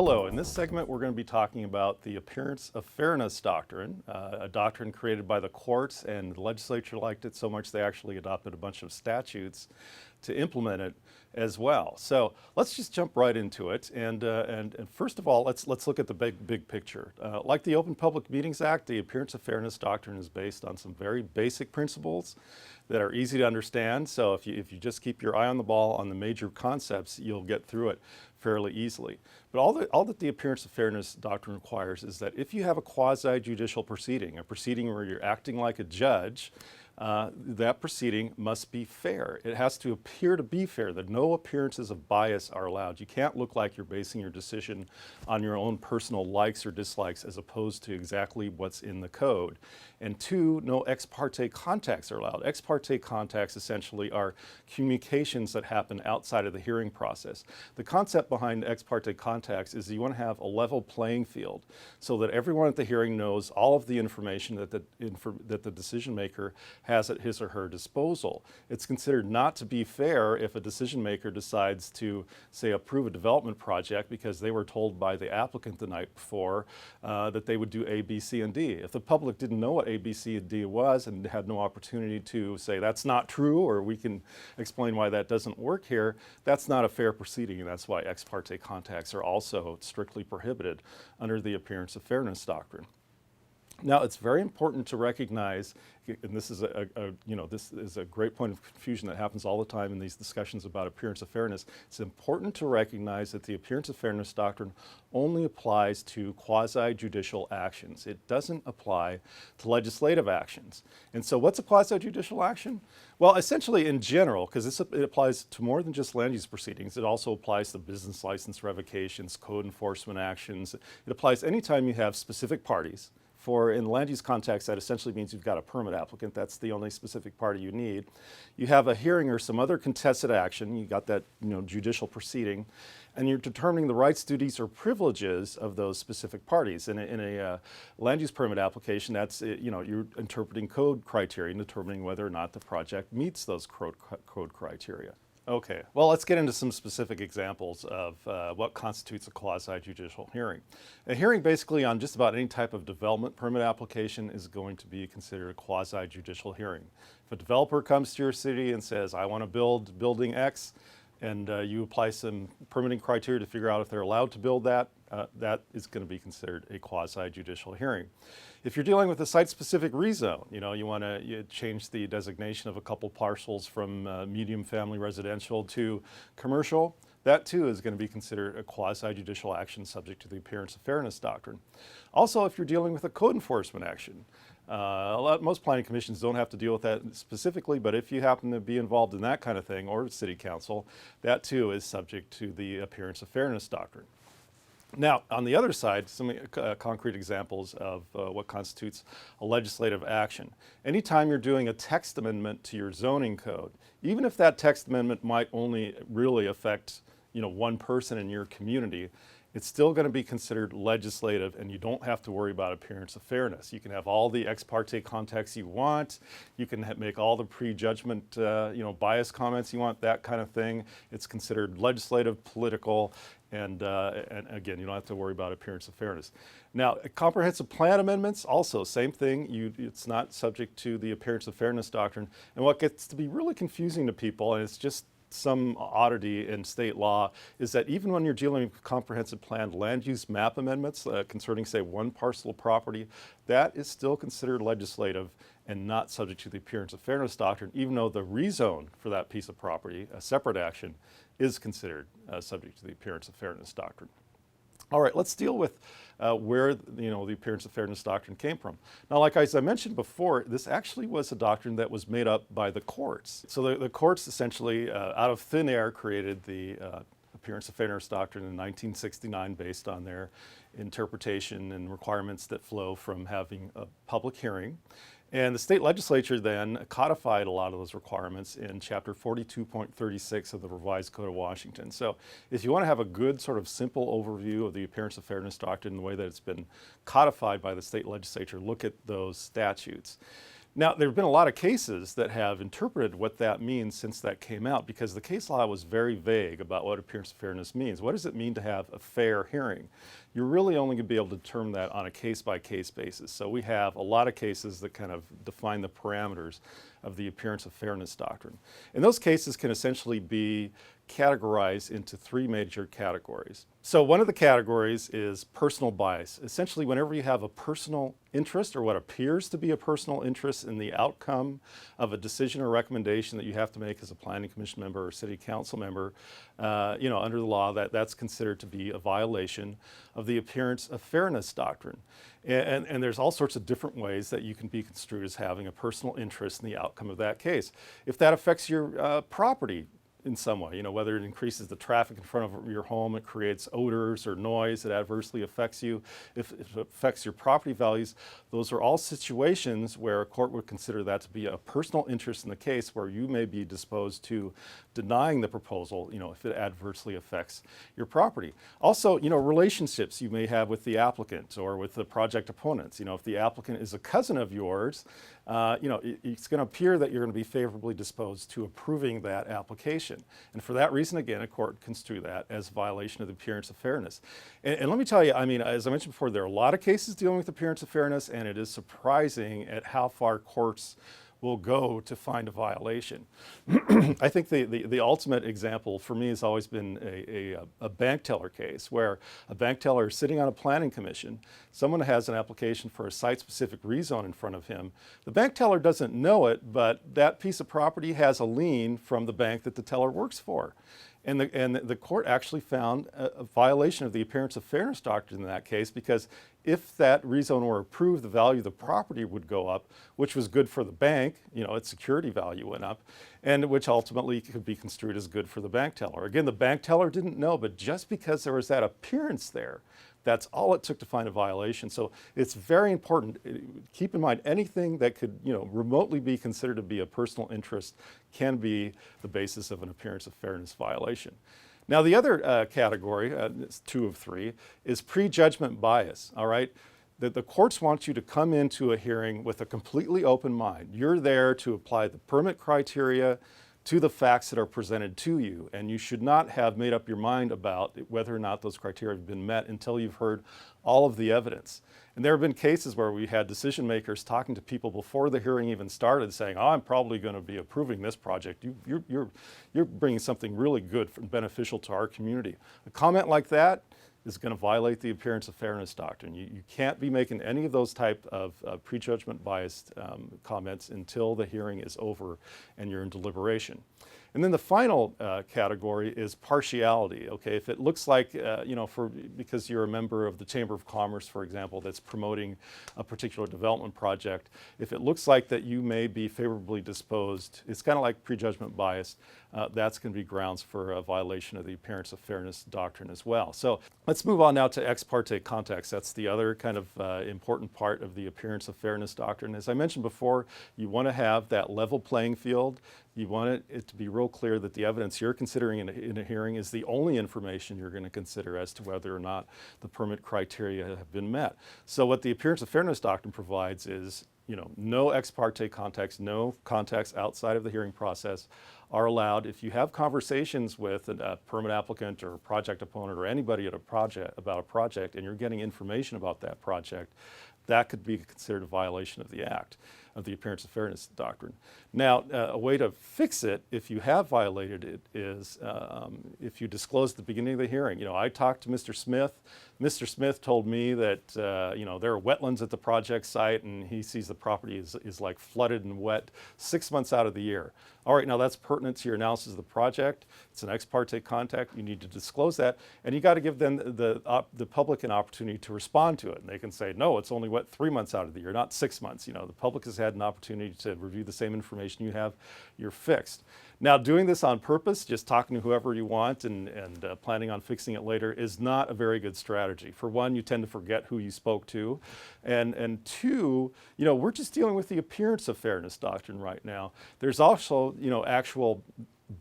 Hello, in this segment we're going to be talking about the appearance of fairness doctrine, a doctrine created by the courts, and the legislature liked it so much they actually adopted a bunch of statutes to implement it as well. So let's just jump right into it, and first of all, let's look at the big picture. Like the Open Public Meetings Act, the appearance of fairness doctrine is based on some very basic principles that are easy to understand. So if you just keep your eye on the ball on the major concepts, you'll get through it fairly easily. But all that the appearance of fairness doctrine requires is that if you have a quasi-judicial proceeding, a proceeding where you're acting like a judge, that proceeding must be fair. It has to appear to be fair, that no appearances of bias are allowed. You can't look like you're basing your decision on your own personal likes or dislikes as opposed to exactly what's in the code. And two, no ex parte contacts are allowed. Ex parte contacts essentially are communications that happen outside of the hearing process. The concept behind ex parte contacts is you want to have a level playing field so that everyone at the hearing knows all of the information that the decision maker has at his or her disposal. It's considered not to be fair if a decision maker decides to, say, approve a development project because they were told by the applicant the night before that they would do A, B, C, and D. If the public didn't know what A, B, C, and D was and had no opportunity to say that's not true or we can explain why that doesn't work here, that's not a fair proceeding, and that's why ex parte contacts are also strictly prohibited under the appearance of fairness doctrine. Now, it's very important to recognize, and this is this is a great point of confusion that happens all the time in these discussions about appearance of fairness. It's important to recognize that the appearance of fairness doctrine only applies to quasi-judicial actions. It doesn't apply to legislative actions. And so what's a quasi-judicial action? Well, essentially in general, because it applies to more than just land use proceedings, it also applies to business license revocations, code enforcement actions. It applies anytime you have specific parties. In the land use context, that essentially means you've got a permit applicant. That's the only specific party you need. You have a hearing or some other contested action. You got that judicial proceeding, and you're determining the rights, duties, or privileges of those specific parties. In a land use permit application, that's you're interpreting code criteria and determining whether or not the project meets those code criteria. Okay, well, let's get into some specific examples of what constitutes a quasi-judicial hearing. A hearing basically on just about any type of development permit application is going to be considered a quasi-judicial hearing. If a developer comes to your city and says, I want to build building X, and you apply some permitting criteria to figure out if they're allowed to build that, that is going to be considered a quasi-judicial hearing. If you're dealing with a site-specific rezone, you want to change the designation of a couple parcels from medium family residential to commercial, that too is going to be considered a quasi-judicial action subject to the appearance of fairness doctrine. Also, if you're dealing with a code enforcement action, most planning commissions don't have to deal with that specifically, but if you happen to be involved in that kind of thing, or city council, that too is subject to the appearance of fairness doctrine. Now, on the other side, some concrete examples of what constitutes a legislative action. Anytime you're doing a text amendment to your zoning code, even if that text amendment might only really affect one person in your community, it's still going to be considered legislative, and you don't have to worry about appearance of fairness. You can have all the ex parte contacts you want. You can make all the prejudgment, bias comments you want, that kind of thing. It's considered legislative, political, and again, you don't have to worry about appearance of fairness. Now, comprehensive plan amendments, also same thing. It's not subject to the appearance of fairness doctrine. And what gets to be really confusing to people, and it's just some oddity in state law, is that even when you're dealing with comprehensive plan land use map amendments concerning, say, one parcel of property, that is still considered legislative and not subject to the appearance of fairness doctrine, even though the rezone for that piece of property, a separate action, is considered subject to the appearance of fairness doctrine. All right, let's deal with where the appearance of fairness doctrine came from. Now, as I mentioned before, this actually was a doctrine that was made up by the courts. So the courts essentially, out of thin air, created the appearance of fairness doctrine in 1969 based on their interpretation and requirements that flow from having a public hearing. And the state legislature then codified a lot of those requirements in Chapter 42.36 of the Revised Code of Washington. So if you want to have a good sort of simple overview of the appearance of fairness doctrine and the way that it's been codified by the state legislature, look at those statutes. Now, there have been a lot of cases that have interpreted what that means since that came out, because the case law was very vague about what appearance of fairness means. What does it mean to have a fair hearing? You're really only going to be able to determine that on a case-by-case basis. So we have a lot of cases that kind of define the parameters of the appearance of fairness doctrine. And those cases can essentially be categorized into three major categories. So one of the categories is personal bias. Essentially, whenever you have a personal interest or what appears to be a personal interest in the outcome of a decision or recommendation that you have to make as a planning commission member or city council member, under the law, that's considered to be a violation of the appearance of fairness doctrine. And there's all sorts of different ways that you can be construed as having a personal interest in the outcome of that case. If that affects your property in some way, whether it increases the traffic in front of your home, it creates odors or noise that adversely affects you, if it affects your property values, those are all situations where a court would consider that to be a personal interest in the case where you may be disposed to denying the proposal, if it adversely affects your property. Also, relationships you may have with the applicant or with the project opponents. If the applicant is a cousin of yours, it's going to appear that you're going to be favorably disposed to approving that application. And for that reason, again, a court can construe that as a violation of the appearance of fairness. And let me tell you, as I mentioned before, there are a lot of cases dealing with appearance of fairness, and it is surprising at how far courts will go to find a violation. I think the ultimate example for me has always been a bank teller case, where a bank teller is sitting on a planning commission. Someone has an application for a site-specific rezone in front of him. The bank teller doesn't know it, but that piece of property has a lien from the bank that the teller works for. And the court actually found a violation of the appearance of fairness doctrine in that case, because if that rezone were approved, the value of the property would go up, which was good for the bank, its security value went up, and which ultimately could be construed as good for the bank teller. Again, the bank teller didn't know, but just because there was that appearance there, that's all it took to find a violation. So it's very important. Keep in mind, anything that could, remotely be considered to be a personal interest can be the basis of an appearance of fairness violation. Now, the other category, it's 2 of 3, is prejudgment bias. All right, the courts want you to come into a hearing with a completely open mind. You're there to apply the permit criteria to the facts that are presented to you, and you should not have made up your mind about whether or not those criteria have been met until you've heard all of the evidence. And there have been cases where we had decision makers talking to people before the hearing even started, saying, "Oh, I'm probably going to be approving this project. You're bringing something really good and beneficial to our community." A comment like that is going to violate the appearance of fairness doctrine. You can't be making any of those type of prejudgment biased comments until the hearing is over and you're in deliberation. And then the final category is partiality. Okay, if it looks like, because you're a member of the Chamber of Commerce, for example, that's promoting a particular development project, if it looks like that you may be favorably disposed, it's kind of like prejudgment bias, that's going to be grounds for a violation of the appearance of fairness doctrine as well. So let's move on now to ex parte context. That's the other kind of important part of the appearance of fairness doctrine. As I mentioned before, you want to have that level playing field. You want it to be real clear that the evidence you're considering in a hearing is the only information you're going to consider as to whether or not the permit criteria have been met. So what the appearance of fairness doctrine provides is, no ex parte context, no contacts outside of the hearing process are allowed. If you have conversations with a permit applicant or a project opponent or anybody at about a project, and you're getting information about that project, that could be considered a violation of the act, of the appearance of fairness doctrine. Now, a way to fix it, if you have violated it, is if you disclose at the beginning of the hearing. I talked to Mr. Smith. Mr. Smith told me that there are wetlands at the project site, and he sees the property is like flooded and wet 6 months out of the year. All right, now that's pertinent to your analysis of the project. It's an ex parte contact. You need to disclose that, and you got to give them the public an opportunity to respond to it. And they can say, no, it's only wet 3 months out of the year, not 6 months. The public has had an opportunity to review the same information you have. You're fixed. Now, doing this on purpose, just talking to whoever you want and planning on fixing it later, is not a very good strategy. For one, you tend to forget who you spoke to, and two, we're just dealing with the appearance of fairness doctrine right now. There's also, actual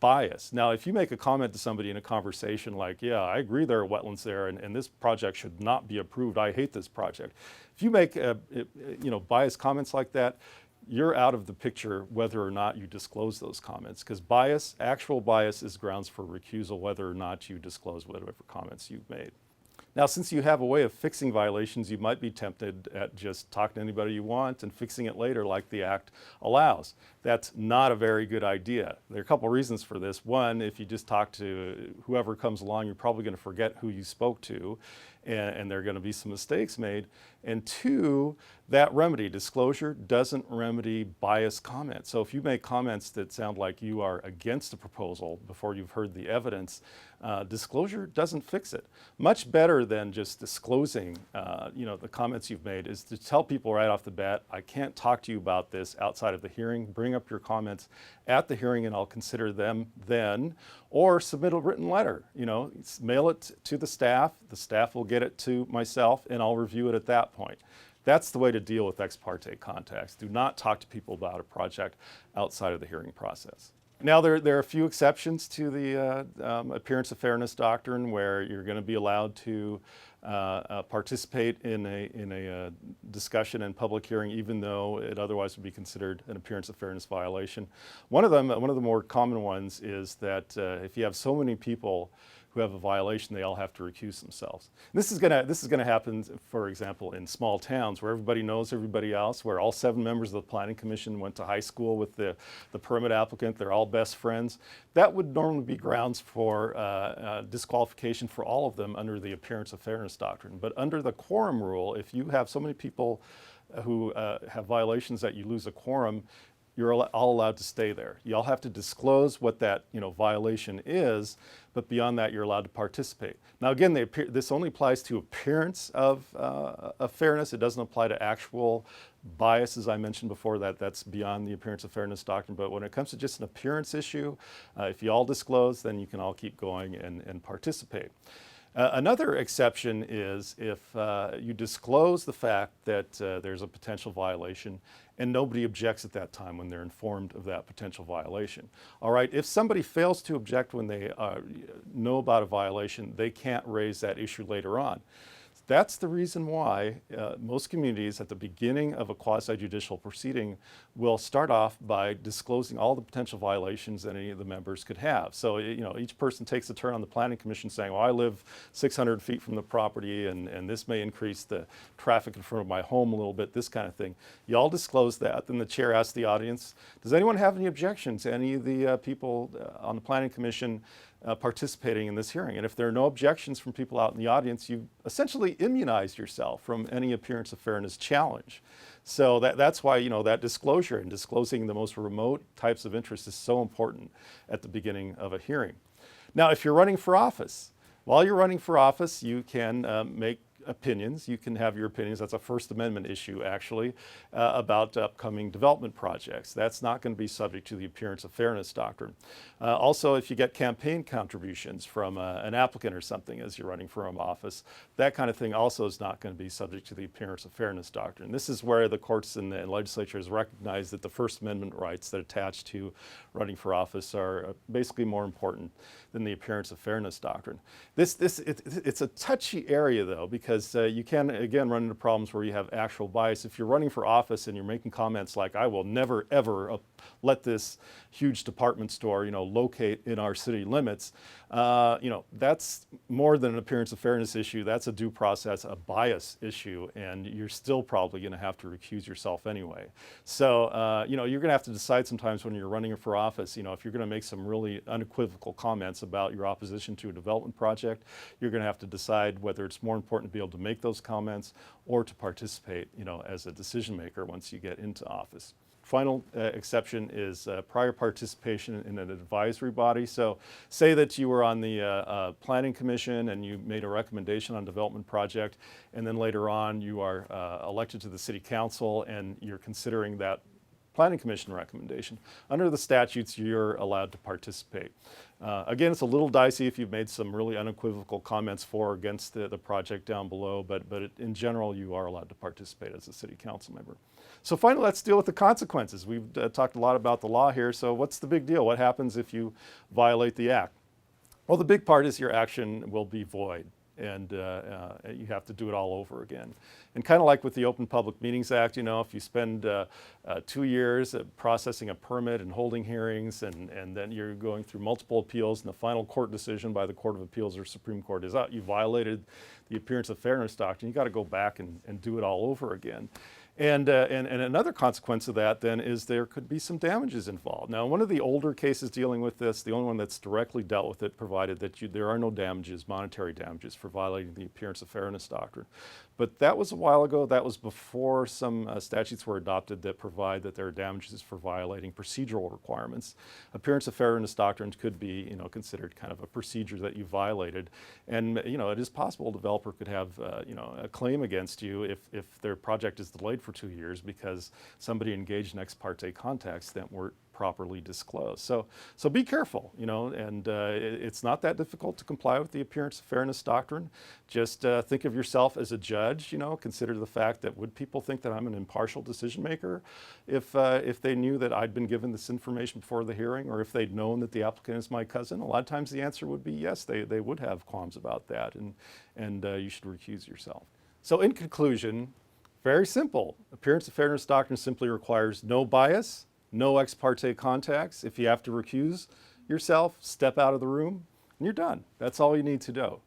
bias. Now, if you make a comment to somebody in a conversation like, "Yeah, I agree there are wetlands there, and this project should not be approved. I hate this project." If you make biased comments like that, you're out of the picture whether or not you disclose those comments, because bias, actual bias, is grounds for recusal whether or not you disclose whatever comments you've made. Now, since you have a way of fixing violations, you might be tempted at just talking to anybody you want and fixing it later like the Act allows. That's not a very good idea. There are a couple reasons for this. One, if you just talk to whoever comes along, you're probably going to forget who you spoke to, and there are going to be some mistakes made. And two, that remedy, disclosure, doesn't remedy biased comments. So if you make comments that sound like you are against a proposal before you've heard the evidence, disclosure doesn't fix it. Much better than just disclosing the comments you've made is to tell people right off the bat, I can't talk to you about this outside of the hearing. Bring up your comments at the hearing and I'll consider them then, or submit a written letter. Mail it to the staff will get it to myself, and I'll review it at that point. That's the way to deal with ex parte contacts. Do not talk to people about a project outside of the hearing process. Now, there are a few exceptions to the appearance of fairness doctrine where you're going to be allowed to participate in a discussion and public hearing, even though it otherwise would be considered an appearance of fairness violation. One of the more common ones is that if you have so many people who have a violation, they all have to recuse themselves. This is gonna happen, for example, in small towns where everybody knows everybody else, where all 7 members of the Planning Commission went to high school with the permit applicant, they're all best friends. That would normally be grounds for disqualification for all of them under the appearance of fairness doctrine. But under the quorum rule, if you have so many people who have violations that you lose a quorum, you're all allowed to stay there. You all have to disclose what that violation is, but beyond that, you're allowed to participate. Now, again, this only applies to appearance of fairness. It doesn't apply to actual bias, as I mentioned before. That's beyond the appearance of fairness doctrine. But when it comes to just an appearance issue, if you all disclose, then you can all keep going and participate. Another exception is if you disclose the fact that there's a potential violation and nobody objects at that time when they're informed of that potential violation. All right, if somebody fails to object when they know about a violation, they can't raise that issue later on. That's the reason why most communities at the beginning of a quasi-judicial proceeding will start off by disclosing all the potential violations that any of the members could have. So each person takes a turn on the Planning Commission saying, well, I live 600 feet from the property and this may increase the traffic in front of my home a little bit, this kind of thing. You all disclose that, then the chair asks the audience, does anyone have any objections to any of the people on the Planning Commission participating in this hearing? And if there are no objections from people out in the audience, you've essentially immunized yourself from any appearance of fairness challenge. So that's why that disclosure and disclosing the most remote types of interest is so important at the beginning of a hearing. Now, if you're running for office, while you're running for office, you can make opinions. You can have your opinions. That's a First Amendment issue, actually, about upcoming development projects. That's not going to be subject to the appearance of fairness doctrine. Also, if you get campaign contributions from an applicant or something as you're running for office, that kind of thing also is not going to be subject to the appearance of fairness doctrine. This is where the courts and the legislature has recognized that the First Amendment rights that attach to running for office are basically more important than the appearance of fairness doctrine. It's a touchy area, though, because you can, again, run into problems where you have actual bias. If you're running for office and you're making comments like, I will never, ever let this huge department store, locate in our city limits, that's more than an appearance of fairness issue. That's a due process, a bias issue, and you're still probably going to have to recuse yourself anyway. So, you're going to have to decide sometimes when you're running for office, if you're going to make some really unequivocal comments about your opposition to a development project, you're going to have to decide whether it's more important to be able to make those comments or to participate, as a decision maker once you get into office. Final exception is prior participation in an advisory body. So say that you were on the Planning Commission and you made a recommendation on a development project, and then later on you are elected to the City Council and you're considering that Planning Commission recommendation. Under the statutes, you're allowed to participate. Again, it's a little dicey if you've made some really unequivocal comments for or against the project down below, but in general, you are allowed to participate as a City Council member. So finally, let's deal with the consequences. We've talked a lot about the law here, so what's the big deal? What happens if you violate the act? Well, the big part is your action will be void. and you have to do it all over again. And kind of like with the Open Public Meetings Act, you know, if you spend 2 years processing a permit and holding hearings, and then you're going through multiple appeals, and the final court decision by the Court of Appeals or Supreme Court is out, you violated the appearance of fairness doctrine, you got to go back and do it all over again. And another consequence of that then is there could be some damages involved. Now, one of the older cases dealing with this, the only one that's directly dealt with it, provided that there are no damages, monetary damages, for violating the appearance of fairness doctrine. But that was a while ago. That was before some statutes were adopted that provide that there are damages for violating procedural requirements. Appearance of fairness doctrine could be, you know, considered kind of a procedure that you violated, and you know, it is possible a developer could have, you know, a claim against you if their project is delayed for 2 years because somebody engaged in ex parte contacts that weren't properly disclosed. So be careful, you know, and it's not that difficult to comply with the appearance of fairness doctrine. Just think of yourself as a judge, you know, consider the fact that would people think that I'm an impartial decision maker if they knew that I'd been given this information before the hearing, or if they'd known that the applicant is my cousin? A lot of times the answer would be yes, they would have qualms about that, and you should recuse yourself. So in conclusion, very simple. Appearance of fairness doctrine simply requires no bias, no ex parte contacts. If you have to recuse yourself, step out of the room, and you're done. That's all you need to do.